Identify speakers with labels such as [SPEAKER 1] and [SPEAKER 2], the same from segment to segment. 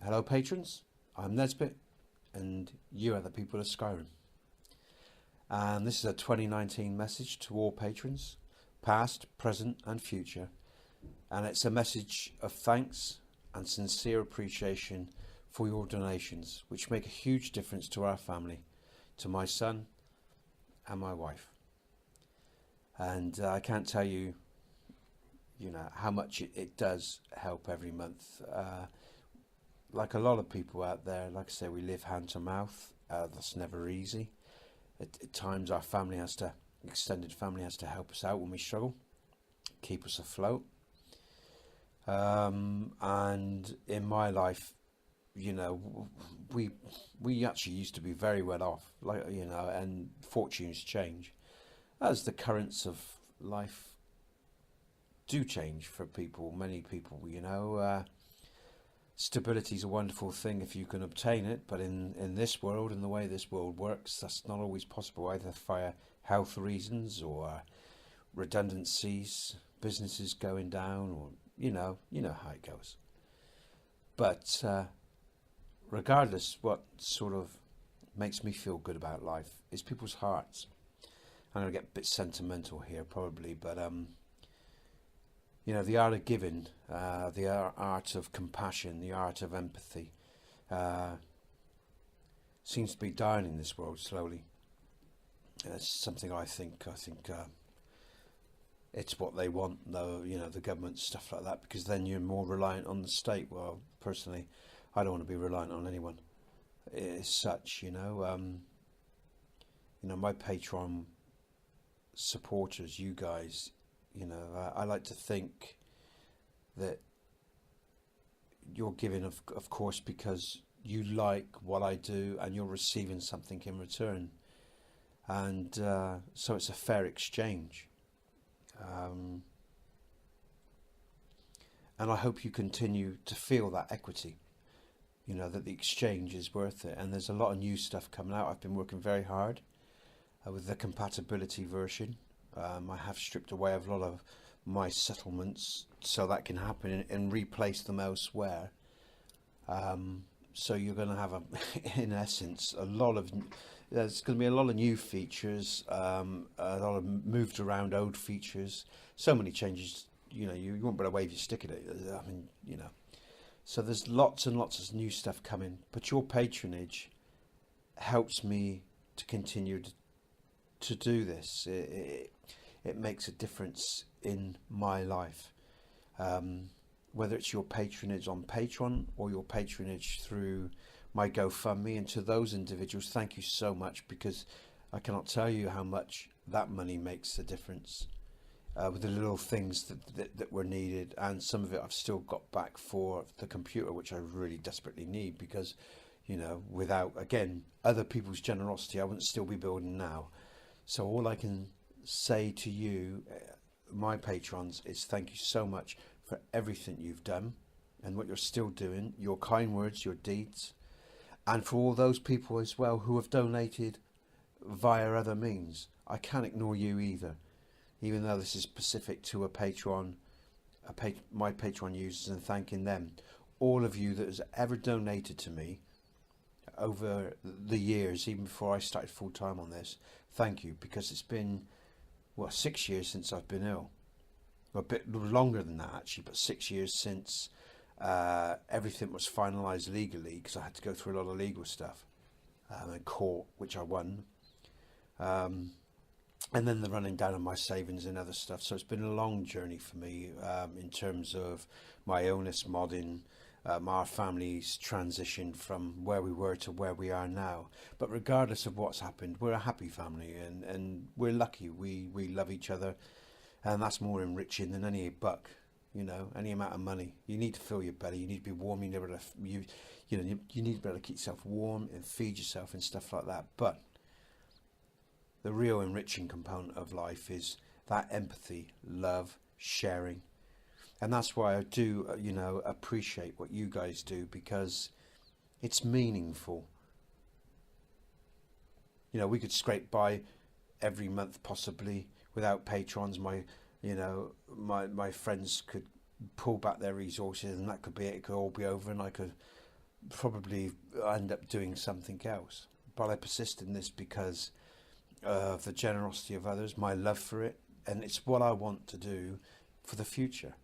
[SPEAKER 1] Hello patrons, I'm Nesbit and you are the people of Skyrim. And this is a 2019 message to all patrons, past, present and future. And it's a message of thanks and sincere appreciation for your donations, which make a huge difference to our family, to my son and my wife. And I can't tell you, how much it does help every month. Like a lot of people out there, like I say, we live hand to mouth. That's never easy. At times our extended family has to help us out when we struggle, keep us afloat. And in my life, we actually used to be very well off, and fortunes change as the currents of life do change for people, many people, Stability is a wonderful thing if you can obtain it, but in this world and the way this world works, that's not always possible, either for health reasons or redundancies, businesses going down, or you know how it goes. But regardless, what sort of makes me feel good about life is people's hearts. I'm going to get a bit sentimental here probably, but the art of giving, the art of compassion, the art of empathy seems to be dying in this world slowly. It's something I think it's what they want, though, the government, stuff like that, because then you're more reliant on the state. Well, personally, I don't want to be reliant on anyone as such, my Patreon supporters, you guys, I like to think that you're giving, of course, because you like what I do and you're receiving something in return. And so it's a fair exchange. And I hope you continue to feel that equity, that the exchange is worth it. And there's a lot of new stuff coming out. I've been working very hard with the compatibility version. I have stripped away a lot of my settlements so that can happen and replace them elsewhere. So you're going to have, in essence, there's going to be a lot of new features, a lot of moved around old features, so many changes, you won't be able to wave your stick at it. So there's lots and lots of new stuff coming, but your patronage helps me to continue to do this. It makes a difference in my life, whether it's your patronage on Patreon or your patronage through my GoFundMe. And to those individuals, thank you so much, because I cannot tell you how much that money makes a difference with the little things that were needed. And some of it I've still got back for the computer, which I really desperately need, because without, again, other people's generosity, I wouldn't still be building now. So all I can say to you, my patrons, is thank you so much for everything you've done and what you're still doing, your kind words, your deeds, and for all those people as well who have donated via other means. I can't ignore you either, even though this is specific to a Patreon, my Patreon users, and thanking them. All of you that has ever donated to me over the years, even before I started full time on this, thank you, because it's been 6 years since I've been ill. Well, a bit longer than that actually, but 6 years since everything was finalised legally, because I had to go through a lot of legal stuff in court, which I won, and then the running down of my savings and other stuff. So it's been a long journey for me in terms of my illness, modding, our family's transition from where we were to where we are now. But regardless of what's happened, we're a happy family, and we're lucky. We love each other, and that's more enriching than any buck, any amount of money. You need to fill your belly. You need to be warm. You need to be able to keep yourself warm and feed yourself and stuff like that. But the real enriching component of life is that empathy, love, sharing. And that's why I do, appreciate what you guys do, because it's meaningful. We could scrape by every month possibly without patrons. My friends could pull back their resources, and that could be it. It could all be over, and I could probably end up doing something else. But I persist in this because of the generosity of others, my love for it, and it's what I want to do for the future.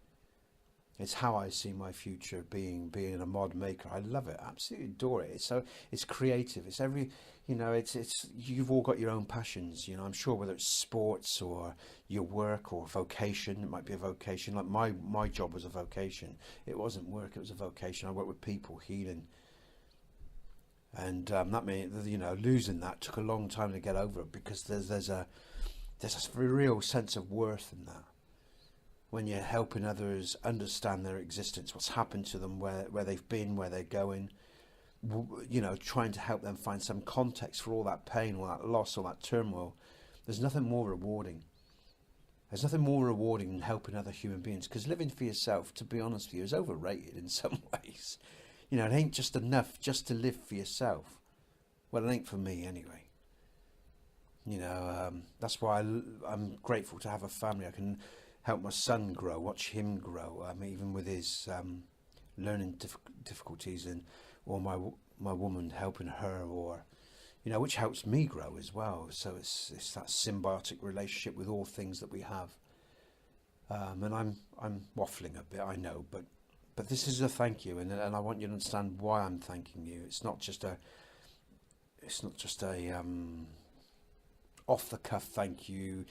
[SPEAKER 1] It's how I see my future being a mod maker. I love it, absolutely adore it. It's creative. It's every, it's you've all got your own passions. I'm sure whether it's sports or your work or vocation. It might be a vocation. Like my job was a vocation. It wasn't work. It was a vocation. I worked with people, healing, and that meant losing that took a long time to get over it, because there's a real sense of worth in that. When you're helping others understand their existence, what's happened to them, where they've been, where they're going, trying to help them find some context for all that pain, all that loss, all that turmoil. There's nothing more rewarding. There's nothing more rewarding than helping other human beings, because living for yourself, to be honest with you, is overrated in some ways. It ain't just enough just to live for yourself. Well, it ain't for me anyway. That's why I'm grateful to have a family. I can help my son grow, watch him grow, even with his learning difficulties, or my woman helping her, or which helps me grow as well. So it's that symbiotic relationship with all things that we have. And I'm waffling a bit, I know, but this is a thank you, and I want you to understand why I'm thanking you. It's not just a off the cuff thank you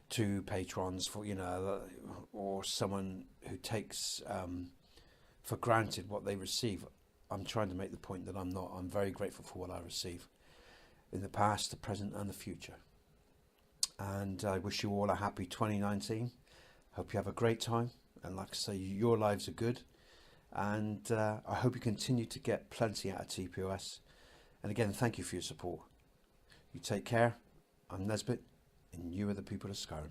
[SPEAKER 1] to patrons for or someone who takes for granted what they receive. I'm trying to make the point that I'm not. I'm very grateful for what I receive in the past, the present and the future. And I wish you all a happy 2019. Hope you have a great time, and like I say, your lives are good, and I hope you continue to get plenty out of TPOS. And again, thank you for your support. You take care. I'm Nesbitt, and you are the people of Skyrim.